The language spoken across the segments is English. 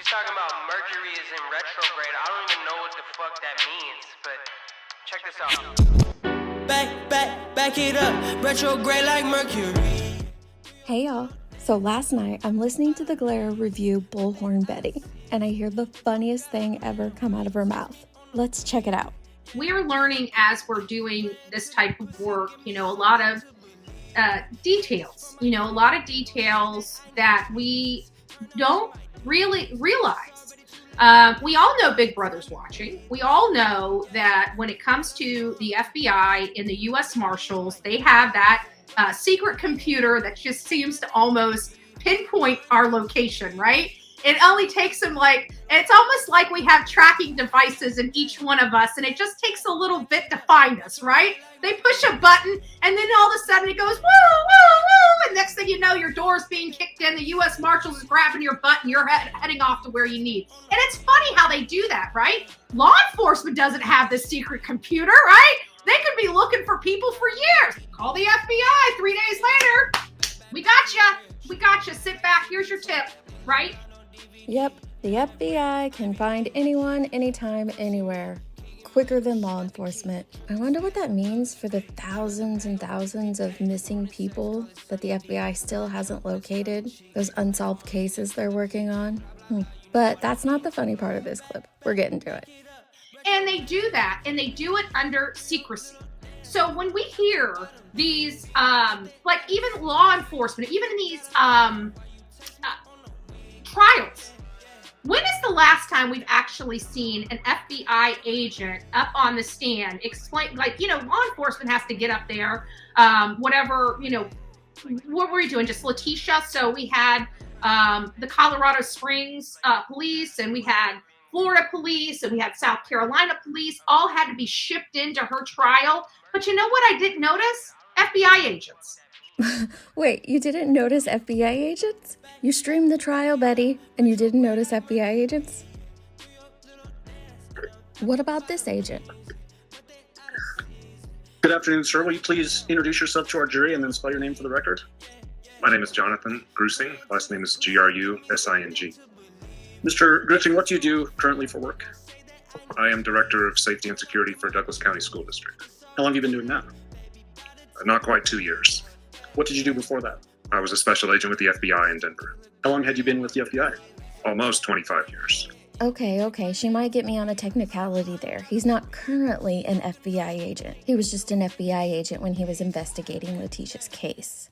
talking about Mercury is in retrograde. I don't even know what the fuck that means, but check this out. Back it up, retrograde like Mercury. Hey y'all. So last night I'm listening to the Glare review Bullhorn Betty, and I hear the funniest thing ever come out of her mouth. Let's check it out. We're learning as we're doing this type of work, a lot of details, a lot of details that we don't really realize. We all know Big Brother's watching. We all know that when it comes to the FBI and the U.S. Marshals, they have that secret computer that just seems to almost pinpoint our location, right? It only takes them it's almost like we have tracking devices in each one of us, and it just takes a little bit to find us, right? They push a button, and then all of a sudden it goes, woo, woo, woo, and next thing you know, your door's being kicked in, the U.S. Marshals is grabbing your butt, and you're heading off to where you need. And it's funny how they do that, right? Law enforcement doesn't have this secret computer, right? They could be looking for people for years. Call the FBI 3 days later. We got you. Sit back. Here's your tip, right? Yep, the FBI can find anyone, anytime, anywhere, quicker than law enforcement. I wonder what that means for the thousands and thousands of missing people that the FBI still hasn't located, those unsolved cases they're working on. But that's not the funny part of this clip. We're getting to it. And they do that, and they do it under secrecy. So when we hear these, even law enforcement, even in these trials, when is the last time we've actually seen an FBI agent up on the stand explain, law enforcement has to get up there, what were we doing? Just Letitia. So we had the Colorado Springs police, and we had Florida police, and we had South Carolina police, all had to be shipped into her trial. But you know what I didn't notice? FBI agents. Wait, you didn't notice FBI agents? You streamed the trial, Betty, and you didn't notice FBI agents? What about this agent? Good afternoon, sir. Will you please introduce yourself to our jury and then spell your name for the record? My name is Jonathan Grusing. Last name is Grusing. Mr. Grusing, what do you do currently for work? I am Director of Safety and Security for Douglas County School District. How long have you been doing that? Not quite 2 years. What did you do before that? I was a special agent with the FBI in Denver. How long had you been with the FBI? Almost 25 years. Okay, she might get me on a technicality there. He's not currently an FBI agent. He was just an FBI agent when he was investigating Letitia's case.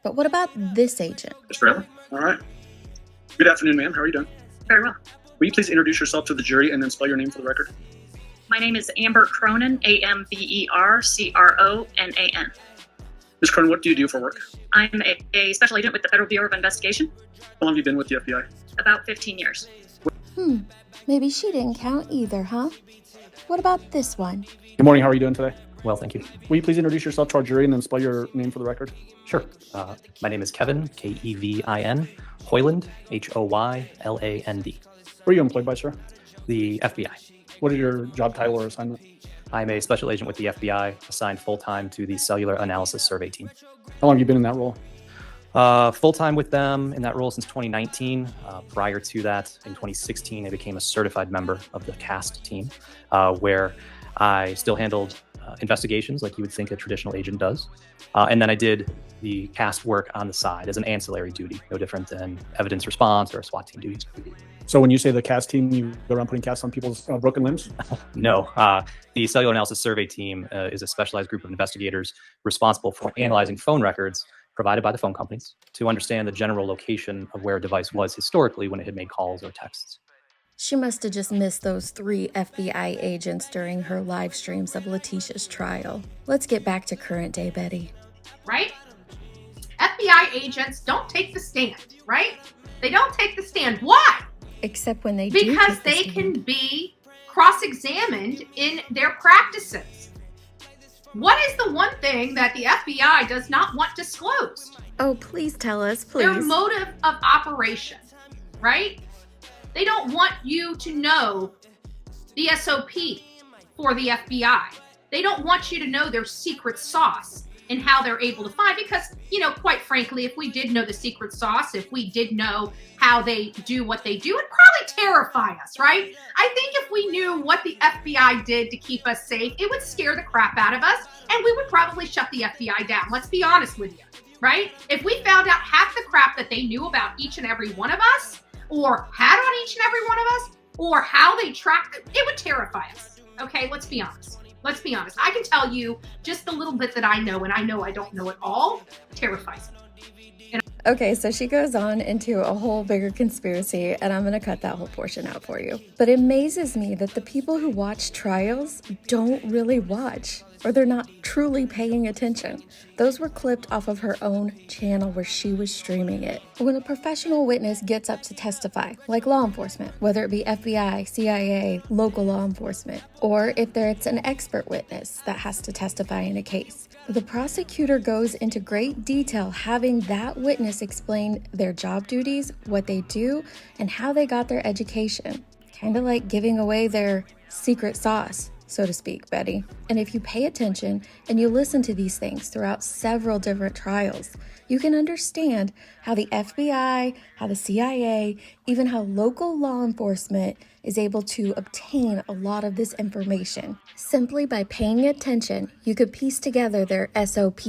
But what about this agent? Mr. Allen? All right. Good afternoon, ma'am. How are you doing? Very well. Will you please introduce yourself to the jury and then spell your name for the record? My name is Amber Cronin, AmberCronan. Ms. Cronin, what do you do for work? I'm a special agent with the Federal Bureau of Investigation. How long have you been with the FBI? About 15 years. Maybe she didn't count either, huh? What about this one? Good morning. How are you doing today? Well, thank you. Will you please introduce yourself to our jury and then spell your name for the record? Sure. My name is Kevin, Kevin, Hoyland, Hoyland. Where are you employed by, sir? The FBI. What is your job title or assignment? I'm a special agent with the FBI, assigned full-time to the Cellular Analysis Survey Team. How long have you been in that role? Full-time with them in that role since 2019. Prior to that, in 2016, I became a certified member of the CAST team, where I still handled investigations like you would think a traditional agent does. And then I did the CAST work on the side as an ancillary duty, no different than evidence response or SWAT team duties. So when you say the CAST team, you go around putting casts on people's broken limbs? No. The Cellular Analysis Survey Team is a specialized group of investigators responsible for analyzing phone records provided by the phone companies to understand the general location of where a device was historically when it had made calls or texts. She must have just missed those 3 FBI agents during her live streams of Letitia's trial. Let's get back to current day Betty. Right? FBI agents don't take the stand, right? They don't take the stand. Why? Except when they do. Because they can be cross-examined in their practices. What is the one thing that the FBI does not want disclosed? Oh, please tell us, please. Their motive of operation, right? They don't want you to know the SOP for the FBI. They don't want you to know their secret sauce and how they're able to find, because, you know, quite frankly, if we did know the secret sauce, if we did know how they do what they do, it'd probably terrify us, right? I think if we knew what the FBI did to keep us safe, it would scare the crap out of us, and we would probably shut the FBI down. Let's be honest with you, right? If we found out half the crap that they knew about each and every one of us, or had on each and every one of us, or how they track, it would terrify us. Okay, let's be honest. Let's be honest. I can tell you just the little bit that I know, and I know I don't know it all, terrifies me. Okay, so she goes on into a whole bigger conspiracy, and I'm going to cut that whole portion out for you. But it amazes me that the people who watch trials don't really watch, or they're not truly paying attention. Those were clipped off of her own channel where she was streaming it. When a professional witness gets up to testify, like law enforcement, whether it be FBI, CIA, local law enforcement, or if it's an expert witness that has to testify in a case, the prosecutor goes into great detail having that witness explain their job duties, what they do, and how they got their education. Kind of like giving away their secret sauce, so to speak, Betty. And if you pay attention and you listen to these things throughout several different trials, you can understand how the FBI, how the CIA, even how local law enforcement is able to obtain a lot of this information. Simply by paying attention, you could piece together their SOP,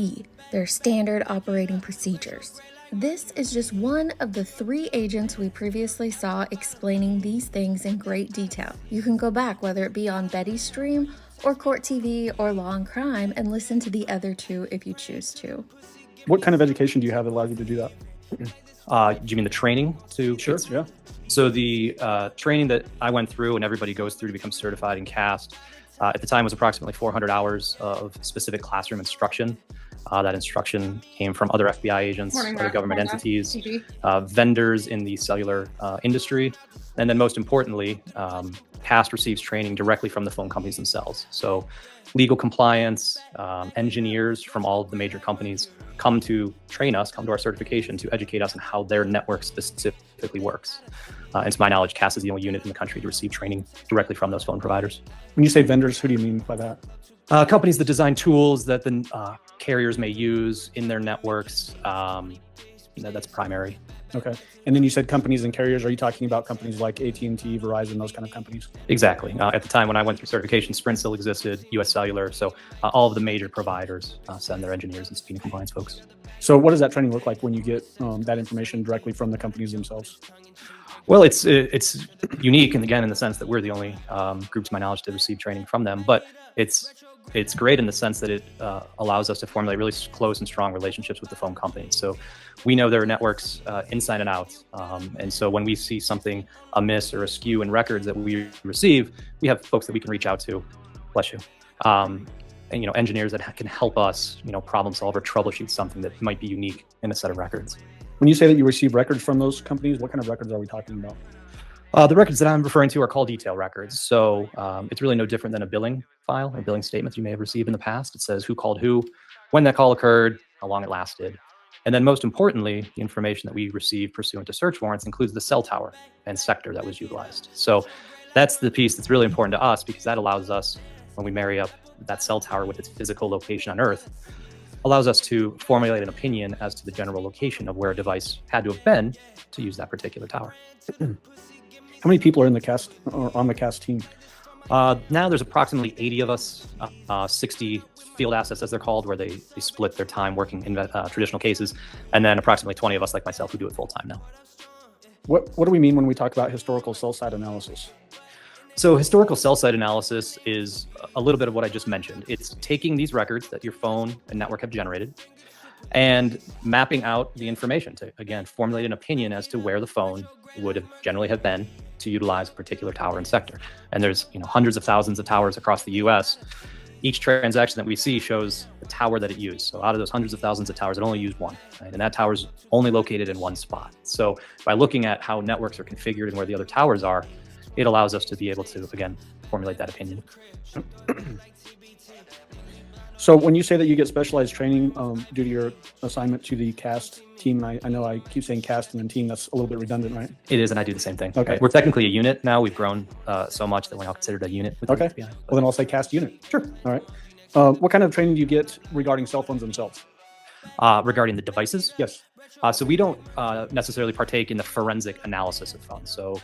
their standard operating procedures. This is just one of the 3 agents we previously saw explaining these things in great detail. You can go back, whether it be on Betty's stream or Court TV or Law and Crime, and listen to the other 2 if you choose to. What kind of education do you have that allows you to do that? Do you mean the training to? Sure, yeah. So the training that I went through and everybody goes through to become certified in CAST at the time was approximately 400 hours of specific classroom instruction. That instruction came from other FBI agents, other government entities, vendors in the cellular industry, and then most importantly, CAST receives training directly from the phone companies themselves. So legal compliance, engineers from all of the major companies come to train us, come to our certification to educate us on how their network specifically works. And to my knowledge, CAST is the only unit in the country to receive training directly from those phone providers. When you say vendors, who do you mean by that? Companies that design tools that the carriers may use in their networks. That's primary. Okay. And then you said companies and carriers. Are you talking about companies like AT&T, Verizon, those kind of companies? Exactly. At the time when I went through certification, Sprint still existed, US Cellular. So all of the major providers send their engineers and subpoena compliance folks. So what does that training look like when you get that information directly from the companies themselves? Well, it's unique, and again, in the sense that we're the only group, to my knowledge, to receive training from them. But it's great in the sense that it allows us to formulate really close and strong relationships with the phone companies. So we know their networks inside and out. And so when we see something amiss or askew in records that we receive, we have folks that we can reach out to. Bless you. And engineers that can help us, problem solve or troubleshoot something that might be unique in a set of records. When you say that you receive records from those companies, what kind of records are we talking about? The records that I'm referring to are call detail records. So it's really no different than a billing file or billing statements you may have received in the past. It says who called who, when that call occurred, how long it lasted. And then most importantly, the information that we receive pursuant to search warrants includes the cell tower and sector that was utilized. So that's the piece that's really important to us, because that allows us, when we marry up that cell tower with its physical location on Earth, allows us to formulate an opinion as to the general location of where a device had to have been to use that particular tower. How many people are in the CAST or on the CAST team? Now there's approximately 80 of us, 60 field assets, as they're called, where they split their time working in traditional cases, and then approximately 20 of us like myself who do it full time now. What do we mean when we talk about historical cell site analysis? So historical cell site analysis is a little bit of what I just mentioned. It's taking these records that your phone and network have generated and mapping out the information to, again, formulate an opinion as to where the phone would have generally have been to utilize a particular tower and sector. And there's hundreds of thousands of towers across the US. Each transaction that we see shows the tower that it used. So out of those hundreds of thousands of towers, it only used one, right? And that tower is only located in one spot. So by looking at how networks are configured and where the other towers are, it allows us to be able to, again, formulate that opinion. So when you say that you get specialized training due to your assignment to the CAST team, I know I keep saying CAST and then team, that's a little bit redundant, right? It is, and I do the same thing. Okay. Right? We're technically a unit now. We've grown so much that we're now considered a unit. With Okay. the FBI. Well, then I'll say CAST unit. Sure. All right. What kind of training do you get regarding cell phones themselves? Regarding the devices, Yes. so we don't necessarily partake in the forensic analysis of phones. So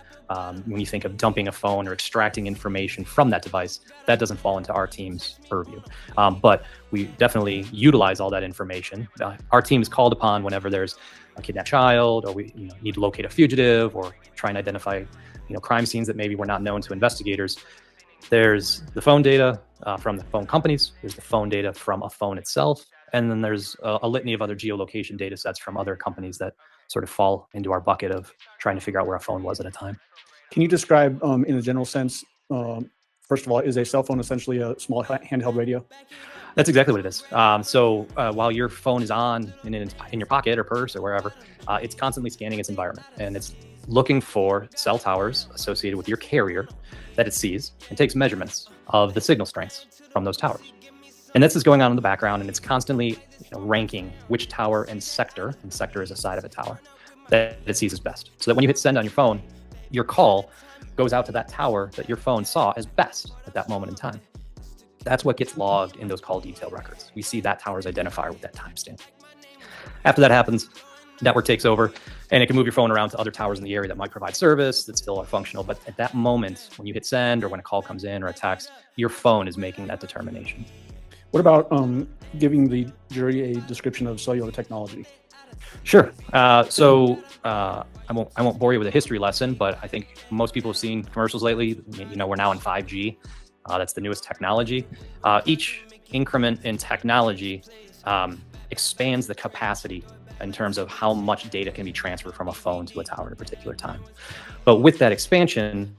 when you think of dumping a phone or extracting information from that device, that doesn't fall into our team's purview. But we definitely utilize all that information. Our team is called upon whenever there's a kidnapped child, or we need to locate a fugitive, or try and identify crime scenes that maybe were not known to investigators. There's the phone data from the phone companies. There's the phone data from a phone itself. And then there's a litany of other geolocation data sets from other companies that sort of fall into our bucket of trying to figure out where a phone was at a time. Can you describe, in a general sense, first of all, is a cell phone essentially a small handheld radio? That's exactly what it is. So while your phone is on in your pocket or purse or wherever, it's constantly scanning its environment, and it's looking for cell towers associated with your carrier that it sees, and takes measurements of the signal strengths from those towers. And this is going on in the background, and it's constantly ranking which tower and sector is a side of a tower, that it sees as best. So that when you hit send on your phone, your call goes out to that tower that your phone saw as best at that moment in time. That's what gets logged in those call detail records. We see that tower's identifier with that timestamp. After that happens, network takes over, and it can move your phone around to other towers in the area that might provide service that still are functional. But at that moment, when you hit send or when a call comes in or a text, your phone is making that determination. What about giving the jury a description of cellular technology? Sure. So I won't bore you with a history lesson, but I think most people have seen commercials lately. We're now in 5G. That's the newest technology. Each increment in technology expands the capacity in terms of how much data can be transferred from a phone to a tower at a particular time. But with that expansion,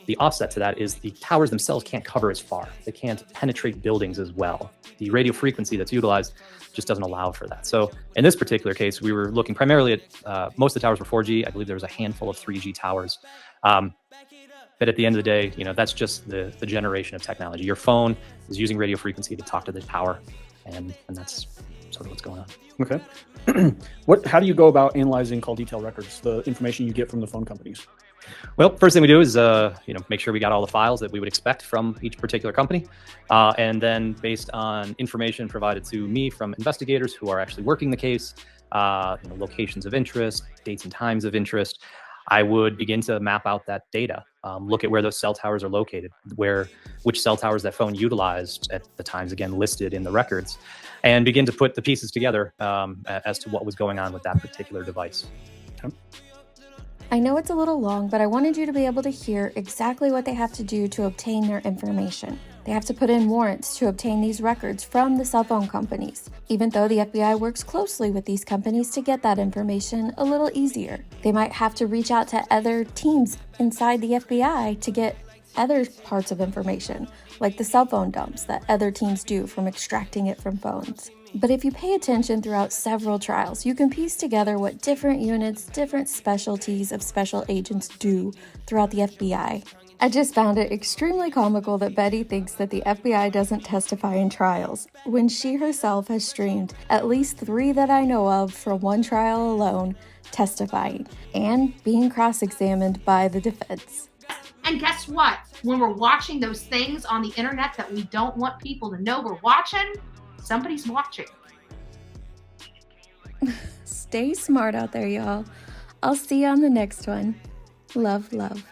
the offset to that is the towers themselves can't cover as far. They can't penetrate buildings as well. The radio frequency that's utilized just doesn't allow for that. So in this particular case, we were looking primarily at, most of the towers were 4G. I believe there was a handful of 3G towers. But at the end of the day, that's just the generation of technology. Your phone is using radio frequency to talk to the tower, and that's sort of what's going on. Okay. How do you go about analyzing call detail records, the information you get from the phone companies? Well, first thing we do is, make sure we got all the files that we would expect from each particular company. And then based on information provided to me from investigators who are actually working the case, locations of interest, dates and times of interest, I would begin to map out that data, look at where those cell towers are located, which cell towers that phone utilized at the times, again, listed in the records, and begin to put the pieces together as to what was going on with that particular device. Okay. I know it's a little long, but I wanted you to be able to hear exactly what they have to do to obtain their information. They have to put in warrants to obtain these records from the cell phone companies, even though the FBI works closely with these companies to get that information a little easier. They might have to reach out to other teams inside the FBI to get other parts of information, like the cell phone dumps that other teams do from extracting it from phones. But if you pay attention throughout several trials, you can piece together what different units, different specialties of special agents do throughout the FBI. I just found it extremely comical that Betty thinks that the FBI doesn't testify in trials, when she herself has streamed at least 3 that I know of from one trial alone testifying and being cross-examined by the defense. And guess what? When we're watching those things on the internet that we don't want people to know we're watching, somebody's watching. Stay smart out there, y'all. I'll see you on the next one. Love, love.